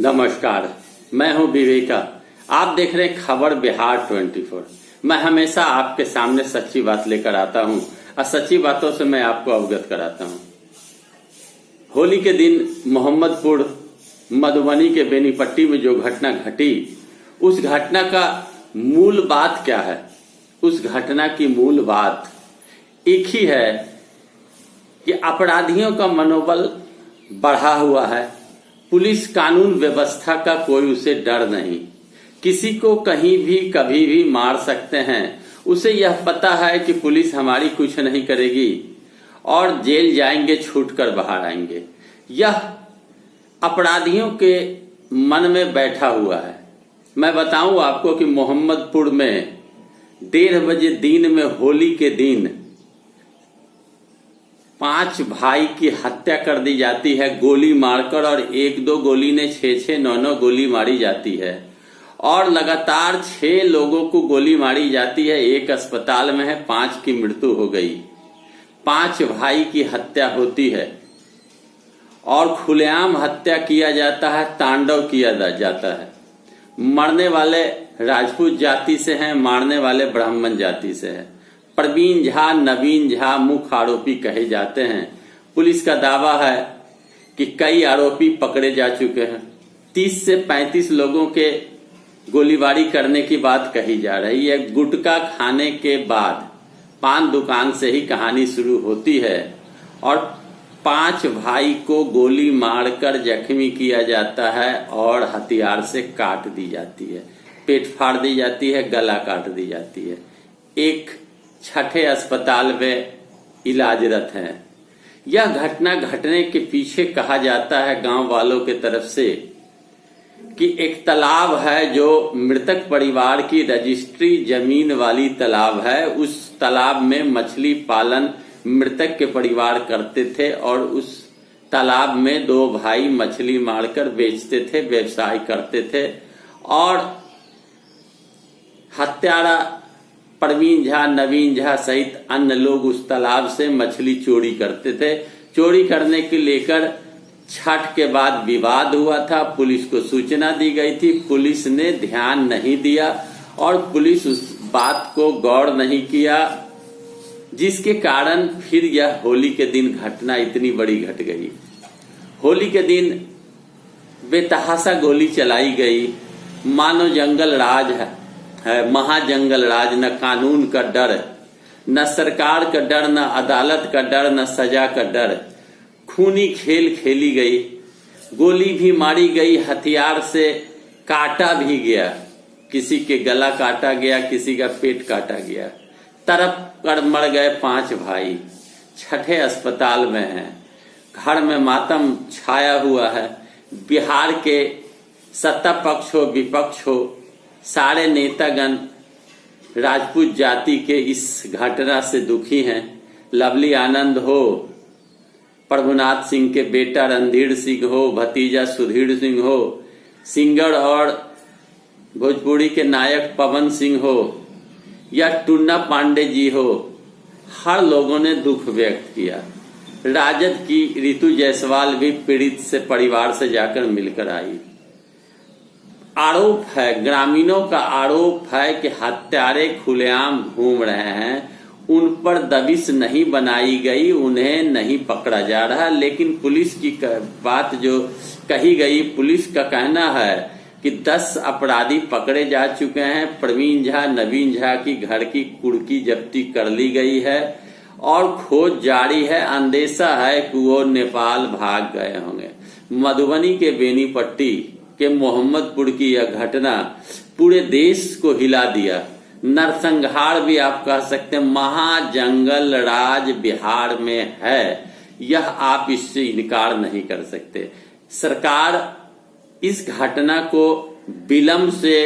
नमस्कार, मैं हूं विवेका। आप देख रहे हैं खबर बिहार 24। मैं हमेशा आपके सामने सच्ची बात लेकर आता हूं और सच्ची बातों से मैं आपको अवगत कराता हूं। होली के दिन मोहम्मदपुर मधुबनी के बेनीपट्टी में जो घटना घटी, उस घटना का मूल बात क्या है? उस घटना की मूल बात एक ही है कि अपराधियों का मनोबल बढ़ा हुआ है। पुलिस कानून व्यवस्था का कोई उसे डर नहीं, किसी को कहीं भी कभी भी मार सकते हैं। उसे यह पता है कि पुलिस हमारी कुछ नहीं करेगी और जेल जाएंगे, छूट कर बाहर आएंगे। यह अपराधियों के मन में बैठा हुआ है। मैं बताऊं आपको कि मोहम्मदपुर में 1:30 बजे दिन में, होली के दिन 5 भाई की हत्या कर दी जाती है गोली मारकर, और 1-2 गोली ने 6-6, 9-9 गोली मारी जाती है और लगातार 6 लोगों को गोली मारी जाती है। एक अस्पताल में है, 5 की मृत्यु हो गई। 5 भाई की हत्या होती है और खुलेआम हत्या किया जाता है, तांडव किया जाता है। मरने वाले राजपूत जाति से हैं, मारने वाले ब्राह्मण जाति से हैं। प्रवीण झा, नवीन झा मुख्य आरोपी कहे जाते हैं। पुलिस का दावा है कि कई आरोपी पकड़े जा चुके हैं। 30 से 35 लोगों के गोलीबारी करने की बात कही जा रही है। गुटखा खाने के बाद पान दुकान से ही कहानी शुरू होती है और 5 भाई को गोली मारकर जख्मी किया जाता है और हथियार से काट दी जाती है। पेट फाड़ दी जाती है, गला काट दी जाती है। एक 6ठे अस्पताल में इलाजरत हैं। यह घटना घटने के पीछे कहा जाता है गांव वालों के तरफ से कि एक तालाब है जो मृतक परिवार की रजिस्ट्री जमीन वाली तालाब है। उस तालाब में मछली पालन मृतक के परिवार करते थे और उस तालाब में 2 भाई मछली मारकर बेचते थे, व्यवसाय करते थे। और हत्यारा प्रवीण झा, नवीन झा सहित अन्य लोग उस तालाब से मछली चोरी करते थे। चोरी करने के लेकर छठ के बाद विवाद हुआ था। पुलिस को सूचना दी गई थी, पुलिस ने ध्यान नहीं दिया और पुलिस उस बात को गौर नहीं किया, जिसके कारण फिर यह होली के दिन घटना इतनी बड़ी घट गई। होली के दिन बेतहाशा गोली चलाई गई, मानो जंगल राज है, महाजंगल राज। न कानून का डर, न सरकार का डर, न अदालत का डर, न सजा का डर। खूनी खेल खेली गई, गोली भी मारी गई, हथियार से काटा भी गया। किसी के गला काटा गया, किसी का पेट काटा गया। तरफ कर मर गए 5 भाई, 6ठे अस्पताल में हैं। घर में मातम छाया हुआ है। बिहार के सत्ता पक्ष हो, विपक्ष हो, सारे नेतागण राजपूत जाति के इस घटना से दुखी हैं। लवली आनंद हो, प्रभुनाथ सिंह के बेटा रणधीर सिंह हो, भतीजा सुधीर सिंह हो, सिंगर और भोजपुरी के नायक पवन सिंह हो या टुन्ना पांडे जी हो, हर लोगों ने दुख व्यक्त किया। राजद की रितु जायसवाल भी पीड़ित से परिवार से जाकर मिलकर आई। आरोप है, ग्रामीणों का आरोप है कि हत्यारे खुलेआम घूम रहे हैं, उन पर दबिश नहीं बनाई गई, उन्हें नहीं पकड़ा जा रहा। लेकिन पुलिस की बात जो कही गई, पुलिस का कहना है कि 10 अपराधी पकड़े जा चुके हैं। प्रवीण झा, नवीन झा की घर की कुर्की जब्ती कर ली गई है और खोज जारी है। अंदेशा है कि वो नेपाल भाग गए होंगे। मधुबनी के बेनीपट्टी के मोहम्मदपुर की यह घटना पूरे देश को हिला दिया। नरसंहार भी आप कह सकते हैं, महाजंगल राज बिहार में है, यह आप इससे इनकार नहीं कर सकते। सरकार इस घटना को विलंब से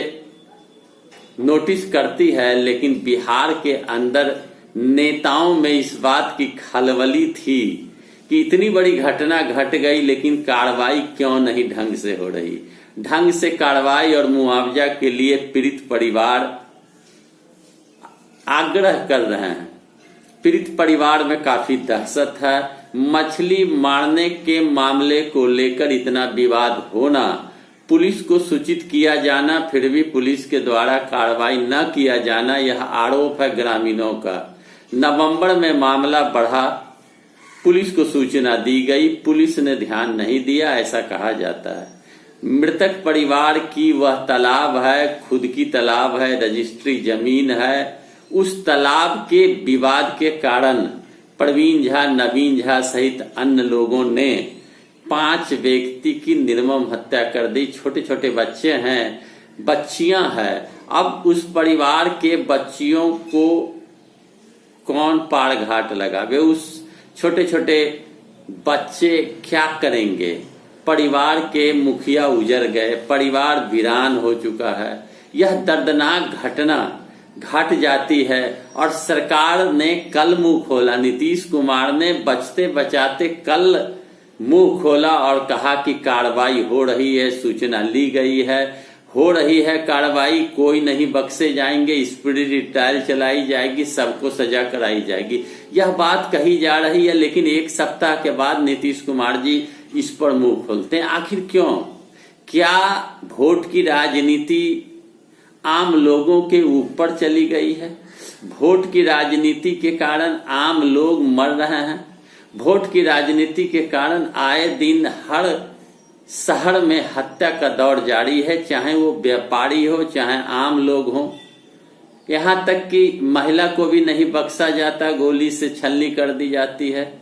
नोटिस करती है, लेकिन बिहार के अंदर नेताओं में इस बात की खलबली थी कि इतनी बड़ी घटना घट गई, लेकिन कार्रवाई क्यों नहीं ढंग से हो रही। ढंग से कार्रवाई और मुआवजा के लिए पीड़ित परिवार आग्रह कर रहे हैं। पीड़ित परिवार में काफी दहशत है। मछली मारने के मामले को लेकर इतना विवाद होना पुलिस को सूचित किया जाना, फिर भी पुलिस के द्वारा कार्रवाई न किया जाना, यह आरोप है ग्रामीणों का। नवंबर में मामला बढ़ा, पुलिस को सूचना दी गई, पुलिस ने ध्यान नहीं दिया, ऐसा कहा जाता है। मृतक परिवार की वह तालाब है, खुद की तालाब है, रजिस्ट्री जमीन है, उस तालाब के विवाद के कारण प्रवीण झा, नवीन झा सहित अन्य लोगों ने 5 व्यक्ति की निर्मम हत्या कर दी। छोटे छोटे बच्चे हैं, बच्चियां हैं। अब उस परिवार के बच्चियों को कौन पार घाट लगावे? उस छोटे छोटे बच्चे क्या करेंगे? परिवार के मुखिया उजड़ गए, परिवार वीरान हो चुका है। यह दर्दनाक घटना घट जाती है और सरकार ने कल मुंह खोला। नीतीश कुमार ने बचते बचाते कल मुंह खोला और कहा कि कार्रवाई हो रही है, सूचना ली गई है, हो रही है कार्रवाई, कोई नहीं बख्शे जाएंगे, स्पीड ट्रायल चलाई जाएगी, सबको सजा कराई जाएगी। यह बात कही जा रही है, लेकिन एक सप्ताह के बाद नीतीश कुमार जी इस पर मुंह खोलते हैं। आखिर क्यों? क्या वोट की राजनीति आम लोगों के ऊपर चली गई है? वोट की राजनीति के कारण आम लोग मर रहे हैं। वोट की राजनीति के कारण आए दिन हर शहर में हत्या का दौर जारी है, चाहे वो व्यापारी हो, चाहे आम लोग हो। यहां तक कि महिला को भी नहीं बख्शा जाता, गोली से छलनी कर दी जाती है।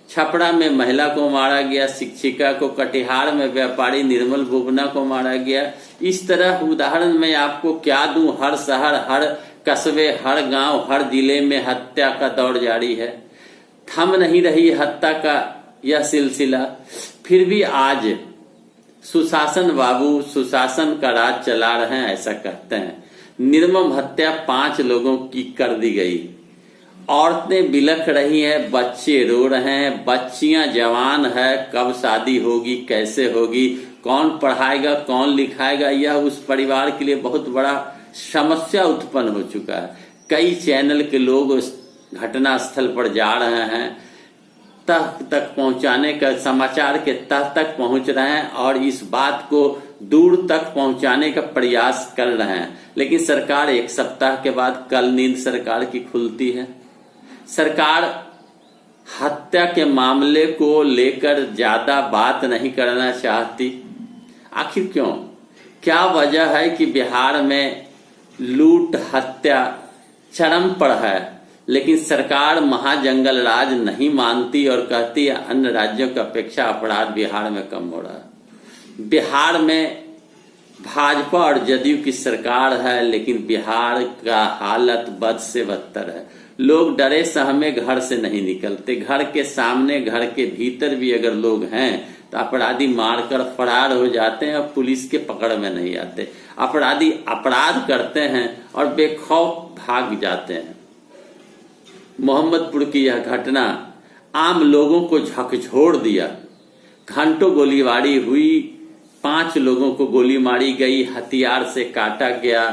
छपरा में महिला को मारा गया, शिक्षिका को, कटिहार में व्यापारी निर्मल बुबना को मारा गया। इस तरह उदाहरण मैं आपको क्या दूं, हर शहर, हर कस्बे, हर गांव, हर जिले में हत्या का दौर जारी है। थम नहीं रही हत्या का यह सिलसिला। फिर भी आज सुशासन बाबू सुशासन का राज चला रहे हैं, ऐसा कहते हैं। निर्मम हत्या 5 लोगों की कर दी गई। औरतें बिलख रही हैं, बच्चे रो रहे हैं, बच्चियां जवान है, कब शादी होगी, कैसे होगी, कौन पढ़ाएगा, कौन लिखाएगा, यह उस परिवार के लिए बहुत बड़ा समस्या उत्पन्न हो चुका है। कई चैनल के लोग उस घटना स्थल पर जा रहे हैं, तह तक पहुंचाने का, समाचार के तह तक पहुंच रहे हैं और इस बात को दूर तक पहुंचाने का प्रयास कर रहे हैं। लेकिन सरकार एक सप्ताह के बाद कल नींद सरकार की खुलती है। सरकार हत्या के मामले को लेकर ज्यादा बात नहीं करना चाहती। आखिर क्यों? क्या वजह है कि बिहार में लूट हत्या चरम पर है, लेकिन सरकार महाजंगल राज नहीं मानती और कहती है अन्य राज्यों की अपेक्षा अपराध बिहार में कम हो रहा है। बिहार में भाजपा और जदयू की सरकार है, लेकिन बिहार का हालत बद से बदतर है। लोग डरे सहमे घर से नहीं निकलते। घर के सामने, घर के भीतर भी अगर लोग हैं तो अपराधी मारकर फरार हो जाते हैं और पुलिस के पकड़ में नहीं आते। अपराधी अपराध करते हैं और बेखौफ भाग जाते हैं। मोहम्मदपुर की यह घटना आम लोगों को झकझोर दिया। घंटों गोलीबारी हुई, 5 लोगों को गोली मारी गई, हथियार से काटा गया,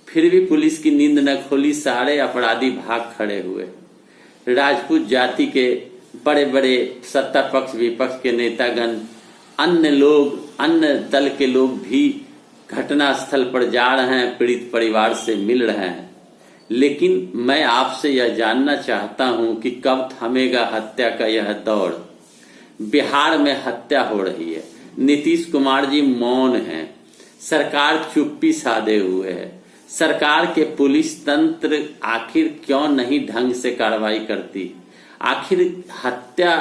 फिर भी पुलिस की नींद न खोली, सारे अपराधी भाग खड़े हुए। राजपूत जाति के बड़े बड़े सत्ता पक्ष विपक्ष के नेतागण, अन्य लोग, अन्य दल के लोग भी घटना स्थल पर जा रहे हैं, पीड़ित परिवार से मिल रहे हैं। लेकिन मैं आपसे यह जानना चाहता हूं कि कब थमेगा हत्या का यह दौर? बिहार में हत्या हो रही है, नीतीश कुमार जी मौन हैं, सरकार चुप्पी साधे हुए है। सरकार के पुलिस तंत्र आखिर क्यों नहीं ढंग से कार्रवाई करती? आखिर हत्या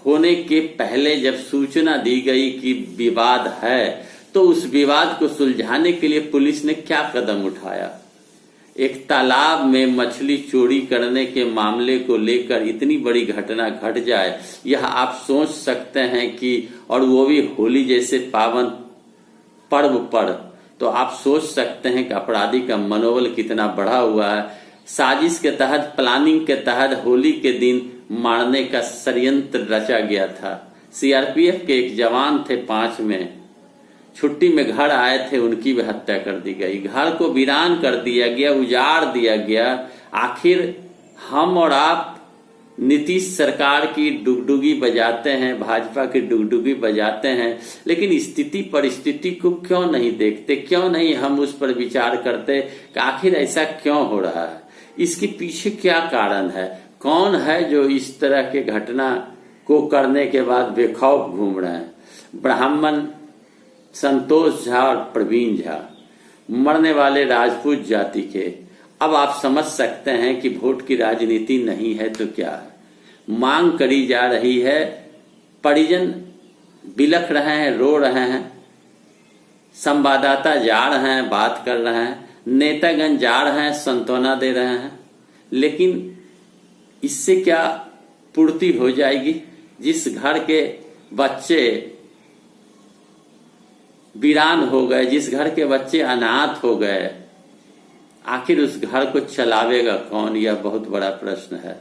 होने के पहले जब सूचना दी गई कि विवाद है, तो उस विवाद को सुलझाने के लिए पुलिस ने क्या कदम उठाया? एक तालाब में मछली चोरी करने के मामले को लेकर इतनी बड़ी घटना घट जाए, यह आप सोच सकते हैं कि, और वो भी होली जैसे पावन पर्व पर, तो आप सोच सकते हैं कि अपराधी का मनोबल कितना बढ़ा हुआ है। साजिश के तहत, प्लानिंग के तहत होली के दिन मारने का षड्यंत्र रचा गया था। सीआरपीएफ के एक जवान थे 5 में, छुट्टी में घर आए थे, उनकी भी हत्या कर दी गई। घर को वीरान कर दिया गया, उजाड़ दिया गया। आखिर हम और आप नीतीश सरकार की डुगडुगी बजाते हैं, भाजपा की डुगडुगी बजाते हैं, लेकिन स्थिति परिस्थिति को क्यों नहीं देखते, क्यों नहीं हम उस पर विचार करते कि आखिर ऐसा क्यों हो रहा है, इसके पीछे क्या कारण है, कौन है जो इस तरह के घटना को करने के बाद बेखौफ घूम रहे हैं। ब्राह्मण संतोष झा और प्रवीण झा, मरने वाले राजपूत जाति के। अब आप समझ सकते हैं कि वोट की राजनीति नहीं है तो क्या है। मांग करी जा रही है, परिजन बिलख रहे हैं, रो रहे हैं, संवाददाता जा रहे हैं, बात कर रहे हैं, नेतागण जा रहे हैं, सांत्वना दे रहे हैं, लेकिन इससे क्या पूर्ति हो जाएगी। जिस घर के बच्चे वीरान हो गए, जिस घर के बच्चे अनाथ हो गए, आखिर उस घर को चलावेगा कौन, यह बहुत बड़ा प्रश्न है।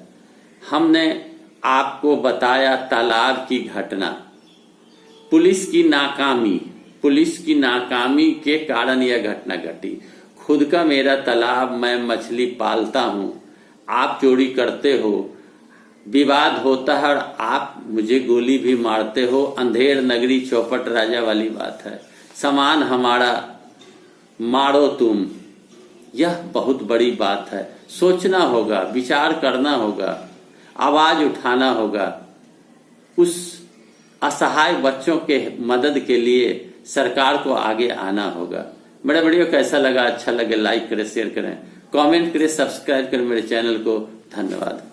हमने आपको बताया तालाब की घटना, पुलिस की नाकामी के कारण यह घटना घटी। खुद का मेरा तालाब, मैं मछली पालता हूं, आप चोरी करते हो, विवाद होता है और आप मुझे गोली भी मारते हो। अंधेर नगरी चौपट राजा वाली बात है। सामान हमारा, मारो तुम, यह बहुत बड़ी बात है। सोचना होगा, विचार करना होगा, आवाज उठाना होगा। उस असहाय बच्चों के मदद के लिए सरकार को आगे आना होगा। मेरा वीडियो कैसा लगा, अच्छा लगे लाइक करें, शेयर करें, कमेंट करें, सब्सक्राइब करें मेरे चैनल को। धन्यवाद।